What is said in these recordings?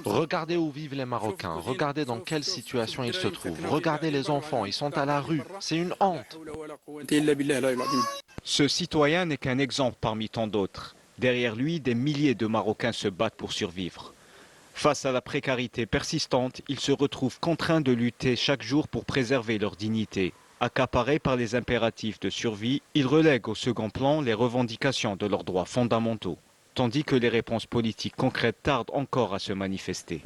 Regardez où vivent les Marocains, regardez dans quelle situation ils se trouvent, regardez les enfants, ils sont à la rue, c'est une honte. Ce citoyen n'est qu'un exemple parmi tant d'autres. Derrière lui, des milliers de Marocains se battent pour survivre. Face à la précarité persistante, ils se retrouvent contraints de lutter chaque jour pour préserver leur dignité. Accaparés par les impératifs de survie, ils relèguent au second plan les revendications de leurs droits fondamentaux, tandis que les réponses politiques concrètes tardent encore à se manifester.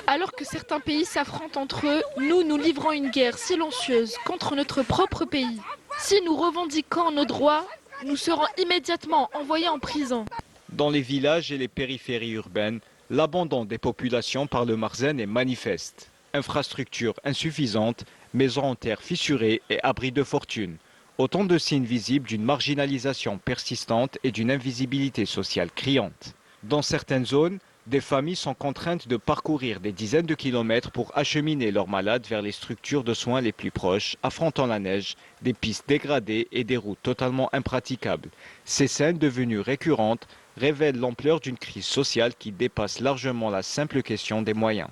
Alors que certains pays s'affrontent entre eux, nous livrons une guerre silencieuse contre notre propre pays. Si nous revendiquons nos droits, nous serons immédiatement envoyés en prison. Dans les villages et les périphéries urbaines, l'abandon des populations par le Marzen est manifeste. Infrastructures insuffisantes, maisons en terre fissurées et abris de fortune. Autant de signes visibles d'une marginalisation persistante et d'une invisibilité sociale criante. Dans certaines zones, des familles sont contraintes de parcourir des dizaines de kilomètres pour acheminer leurs malades vers les structures de soins les plus proches, affrontant la neige, des pistes dégradées et des routes totalement impraticables. Ces scènes devenues récurrentes révèlent l'ampleur d'une crise sociale qui dépasse largement la simple question des moyens.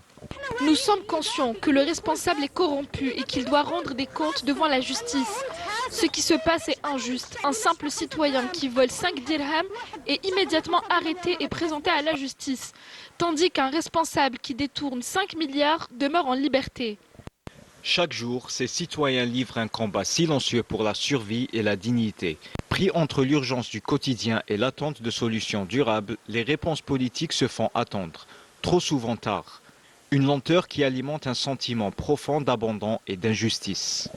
Nous sommes conscients que le responsable est corrompu et qu'il doit rendre des comptes devant la justice. Ce qui se passe est injuste. Un simple citoyen qui vole 5 dirhams est immédiatement arrêté et présenté à la justice, tandis qu'un responsable qui détourne 5 milliards demeure en liberté. Chaque jour, ces citoyens livrent un combat silencieux pour la survie et la dignité. Pris entre l'urgence du quotidien et l'attente de solutions durables, les réponses politiques se font attendre, trop souvent tard. Une lenteur qui alimente un sentiment profond d'abandon et d'injustice.